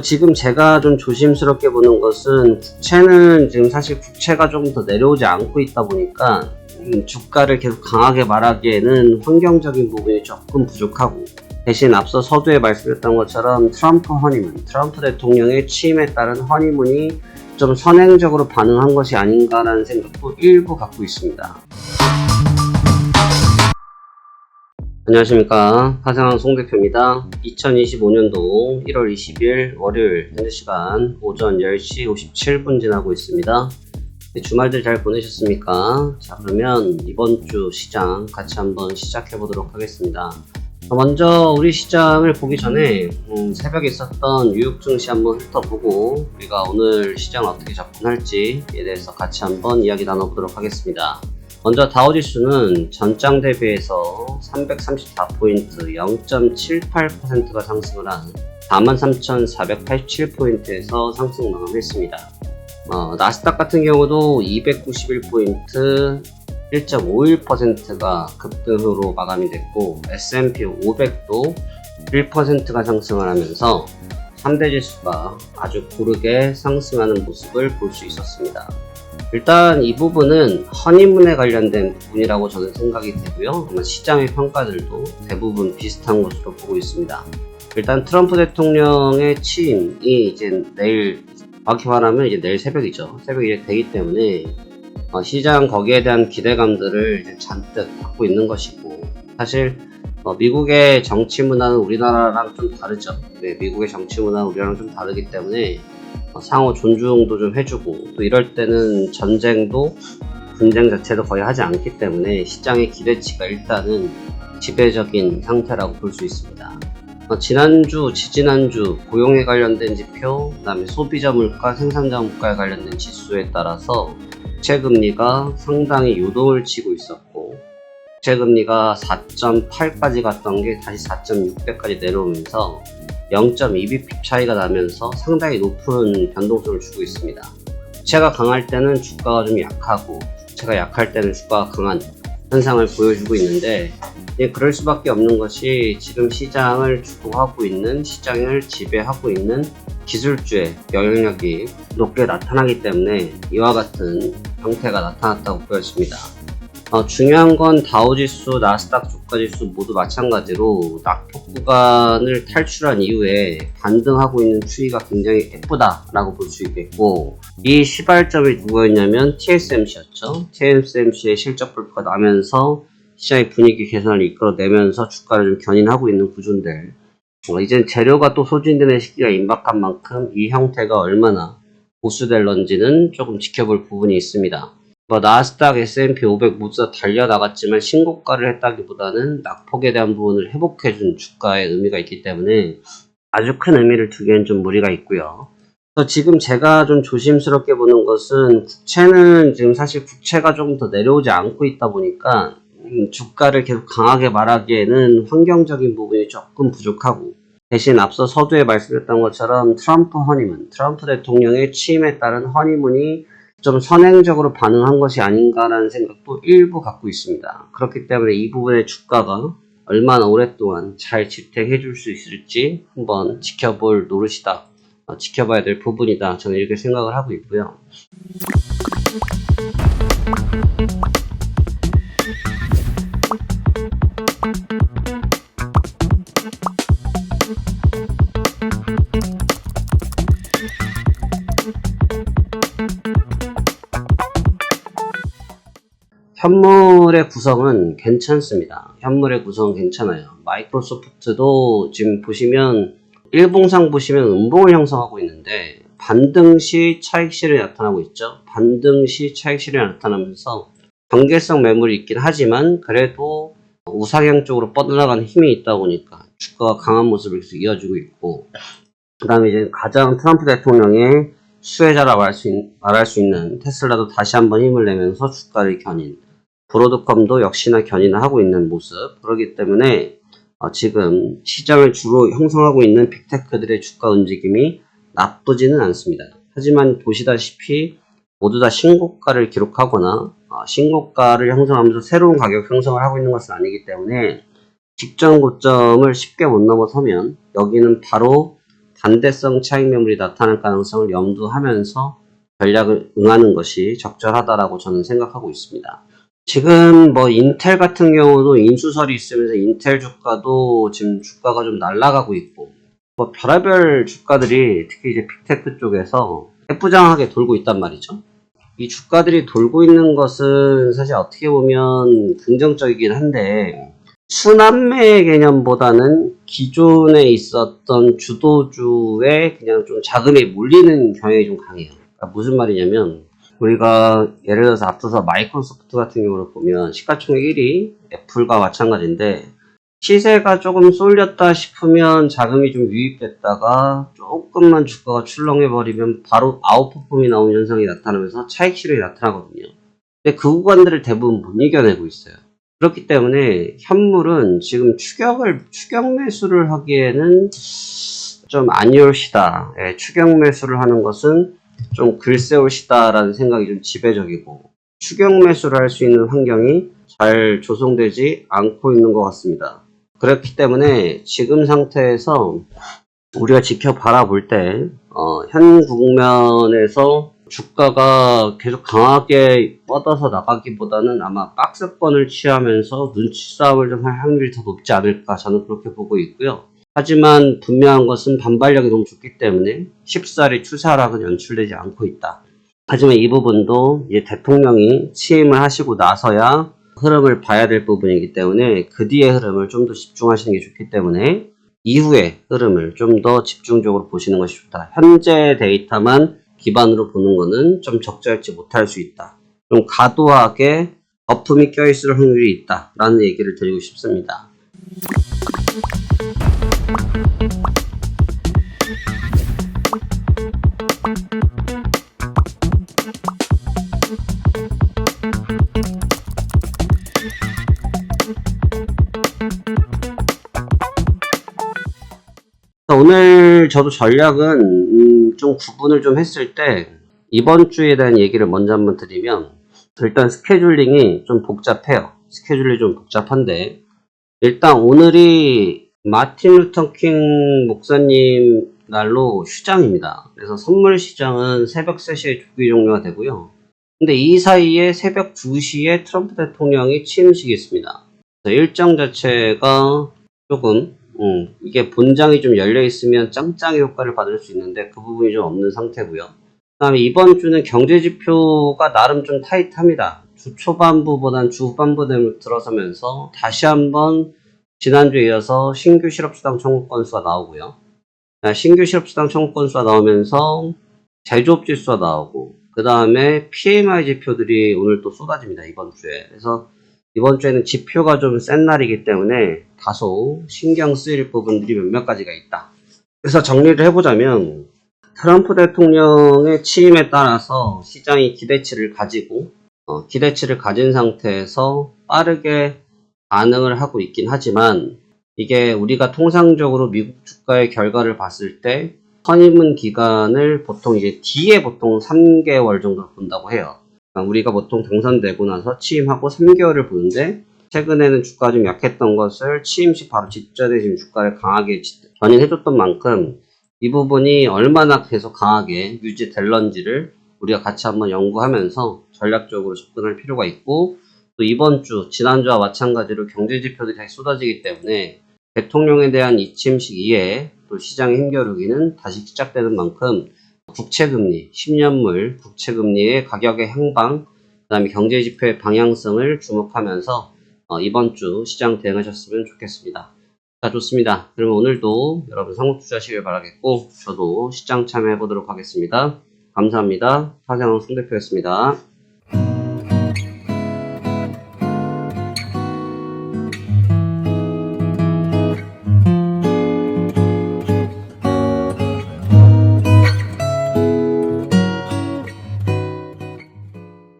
지금 제가 좀 조심스럽게 보는 것은 국채는 지금 사실 국채가 조금 더 내려오지 않고 있다 보니까 주가를 계속 강하게 말하기에는 환경적인 부분이 조금 부족하고, 대신 앞서 서두에 말씀드렸던 것처럼 트럼프 대통령의 취임에 따른 허니문이 좀 선행적으로 반응한 것이 아닌가라는 생각도 일부 갖고 있습니다. 안녕하십니까, 화상황 송대표입니다. 2025년도 1월 20일 월요일 현재 시간 오전 10시 57분 지나고 있습니다. 주말들 잘 보내셨습니까? 자, 그러면 이번 주 시장 같이 한번 시작해 보도록 하겠습니다. 먼저 우리 시장을 보기 전에 새벽에 있었던 뉴욕 증시 한번 훑어보고 우리가 오늘 시장을 어떻게 접근할지에 대해서 같이 한번 이야기 나눠보도록 하겠습니다. 먼저 다우지수는 전장 대비해서 334포인트 0.78%가 상승을 한 43,487포인트에서 상승 마감했습니다. 나스닥 같은 경우도 291포인트 1.51%가 급등으로 마감이 됐고, S&P 500도 1%가 상승을 하면서 3대 지수가 아주 고르게 상승하는 모습을 볼 수 있었습니다. 일단 이 부분은 허니문에 관련된 부분이라고 저는 생각이 되고요. 아마 시장의 평가들도 대부분 비슷한 것으로 보고 있습니다. 일단 트럼프 대통령의 취임이 이제 내일, 정확히 말하면 이제 내일 새벽이죠. 새벽이 이제 되기 때문에 시장 거기에 대한 기대감들을 이제 잔뜩 갖고 있는 것이고, 사실 미국의 정치 문화는 우리나라랑 좀 다르죠. 네, 미국의 정치 문화는 우리나라랑 좀 다르기 때문에 상호 존중도 좀 해주고, 또 이럴 때는 전쟁도 분쟁 자체도 거의 하지 않기 때문에 시장의 기대치가 일단은 지배적인 상태라고 볼 수 있습니다. 지난주, 지지난주 고용에 관련된 지표, 그 다음에 소비자 물가, 생산자 물가에 관련된 지수에 따라서 국채금리가 상당히 요동을 치고 있었고, 국채금리가 4.8까지 갔던 게 다시 4.6대까지 내려오면서 0.2bp 차이가 나면서 상당히 높은 변동성을 주고 있습니다. 국채가 강할 때는 주가가 좀 약하고, 국채가 약할 때는 주가가 강한 현상을 보여주고 있는데, 그럴 수밖에 없는 것이 지금 시장을 주도하고 있는, 시장을 지배하고 있는 기술주의 영향력이 높게 나타나기 때문에 이와 같은 형태가 나타났다고 보여집니다. 중요한 건 다우지수, 나스닥 주가지수 모두 마찬가지로 낙폭 구간을 탈출한 이후에 반등하고 있는 추이가 굉장히 예쁘다라고 볼 수 있겠고, 이 시발점이 누구였냐면 TSMC였죠. TSMC의 실적 발표가 나면서 시장의 분위기 개선을 이끌어내면서 주가를 좀 견인하고 있는 구조인데, 이젠 재료가 또 소진되는 시기가 임박한 만큼 이 형태가 얼마나 보수될런지는 조금 지켜볼 부분이 있습니다. 나스닥, S&P 500 모두 다 달려나갔지만 신고가를 했다기보다는 낙폭에 대한 부분을 회복해준 주가의 의미가 있기 때문에 아주 큰 의미를 두기엔 좀 무리가 있고요. 지금 제가 좀 조심스럽게 보는 것은 국채는 지금 사실 국채가 조금 더 내려오지 않고 있다 보니까 주가를 계속 강하게 말하기에는 환경적인 부분이 조금 부족하고, 대신 앞서 서두에 말씀드렸던 것처럼 트럼프 대통령의 취임에 따른 허니문이 좀 선행적으로 반응한 것이 아닌가라는 생각도 일부 갖고 있습니다. 그렇기 때문에 이 부분의 주가가 얼마나 오랫동안 잘 지탱해 줄 수 있을지 한번 지켜볼 노릇이다, 지켜봐야 될 부분이다, 저는 이렇게 생각을 하고 있고요. 현물의 구성은 괜찮습니다. 현물의 구성은 괜찮아요. 마이크로소프트도 지금 보시면 일봉상 보시면 음봉을 형성하고 있는데, 반등 시 차익실이 나타나고 있죠. 반등 시 차익실이 나타나면서 경계성 매물이 있긴 하지만 그래도 우상향 쪽으로 뻗어나가는 힘이 있다 보니까 주가가 강한 모습을 계속 이어주고 있고, 그 다음에 이제 가장 트럼프 대통령의 수혜자라 말할 수 있는 테슬라도 다시 한번 힘을 내면서 주가를 견인, 브로드컴도 역시나 견인을 하고 있는 모습. 그렇기 때문에 지금 시장을 주로 형성하고 있는 빅테크들의 주가 움직임이 나쁘지는 않습니다. 하지만 보시다시피 모두 다 신고가를 기록하거나 신고가를 형성하면서 새로운 가격 형성을 하고 있는 것은 아니기 때문에 직전 고점을 쉽게 못 넘어서면 여기는 바로 단대성 차익 매물이 나타날 가능성을 염두하면서 전략을 응하는 것이 적절하다라고 저는 생각하고 있습니다. 지금 뭐 인텔 같은 경우도 인수설이 있으면서 인텔 주가도 지금 주가가 좀 날아가고 있고, 뭐 별의별 주가들이 특히 이제 빅테크 쪽에서 해부장하게 돌고 있단 말이죠. 이 주가들이 돌고 있는 것은 사실 어떻게 보면 긍정적이긴 한데, 순환매의 개념보다는 기존에 있었던 주도주에 그냥 좀 자금이 몰리는 경향이 좀 강해요. 그러니까 무슨 말이냐면, 우리가 예를 들어서 앞서서 마이크로소프트 같은 경우를 보면 시가총액 1위 애플과 마찬가지인데, 시세가 조금 쏠렸다 싶으면 자금이 좀 유입됐다가 조금만 주가가 출렁해버리면 바로 아웃퍼폼이 나오는 현상이 나타나면서 차익 실현이 나타나거든요. 근데 그 구간들을 대부분 못 이겨내고 있어요. 그렇기 때문에 현물은 지금 추격 매수를 하기에는 좀 아니올시다. 예, 추격 매수를 하는 것은 좀 글쎄올시다라는 생각이 좀 지배적이고, 추격 매수를 할 수 있는 환경이 잘 조성되지 않고 있는 것 같습니다. 그렇기 때문에 지금 상태에서 우리가 지켜 바라볼 때 현 국면에서 주가가 계속 강하게 뻗어서 나가기보다는 아마 박스권을 취하면서 눈치 싸움을 좀 할 확률이 더 높지 않을까, 저는 그렇게 보고 있고요. 하지만 분명한 것은 반발력이 너무 좋기 때문에 쉽사리 추세 하락은 연출되지 않고 있다. 하지만 이 부분도 이제 대통령이 취임을 하시고 나서야 흐름을 봐야 될 부분이기 때문에 그 뒤의 흐름을 좀 더 집중하시는 게 좋기 때문에 이후의 흐름을 좀 더 집중적으로 보시는 것이 좋다. 현재 데이터만 기반으로 보는 것은 좀 적절치 못할 수 있다. 좀 과도하게 거품이 껴있을 확률이 있다 라는 얘기를 드리고 싶습니다. 오늘 저도 전략은 좀 구분을 좀 했을 때, 이번 주에 대한 얘기를 먼저 한번 드리면, 일단 스케줄링이 좀 복잡해요. 스케줄이 좀 복잡한데, 일단 오늘이 마틴 루터 킹 목사님 날로 휴장입니다. 그래서 선물 시장은 새벽 3시에 조기 종료가 되고요. 근데 이 사이에 새벽 2시에 트럼프 대통령이 취임식이 있습니다. 그래서 일정 자체가 조금 이게 본장이 좀 열려있으면 짱짱이 효과를 받을 수 있는데 그 부분이 좀 없는 상태고요. 그 다음에 이번 주는 경제지표가 나름 좀 타이트합니다. 주 초반부보단 주 후반부 들어서면서 다시 한번 지난주에 이어서 신규 실업수당 청구 건수가 나오고요. 신규 실업수당 청구 건수가 나오면서 제조업 지수가 나오고, 그 다음에 PMI 지표들이 오늘 또 쏟아집니다. 이번 주에. 그래서 이번 주에는 지표가 좀 센 날이기 때문에 다소 신경 쓰일 부분들이 몇몇 가지가 있다. 그래서 정리를 해보자면, 트럼프 대통령의 취임에 따라서 시장이 기대치를 가진 상태에서 빠르게 반응을 하고 있긴 하지만, 이게 우리가 통상적으로 미국 주가의 결과를 봤을 때 선임은 기간을 보통 이제 뒤에 보통 3개월 정도 본다고 해요. 우리가 보통 당선되고 나서 취임하고 3개월을 보는데, 최근에는 주가가 좀 약했던 것을 취임식 바로 직전에 지금 주가를 강하게 견인해줬던 만큼 이 부분이 얼마나 계속 강하게 유지될런지를 우리가 같이 한번 연구하면서 전략적으로 접근할 필요가 있고, 또 이번 주, 지난주와 마찬가지로 경제 지표들이 다시 쏟아지기 때문에 대통령에 대한 이 취임식 이외에 또 시장의 힘겨루기는 다시 시작되는 만큼 국채금리, 10년물 국채금리의 가격의 향방, 그 다음에 경제지표의 방향성을 주목하면서 이번 주 시장 대응하셨으면 좋겠습니다. 자, 좋습니다. 그러면 오늘도 여러분 상호 투자하시길 바라겠고, 저도 시장 참여해 보도록 하겠습니다. 감사합니다. 차세영 송대표였습니다.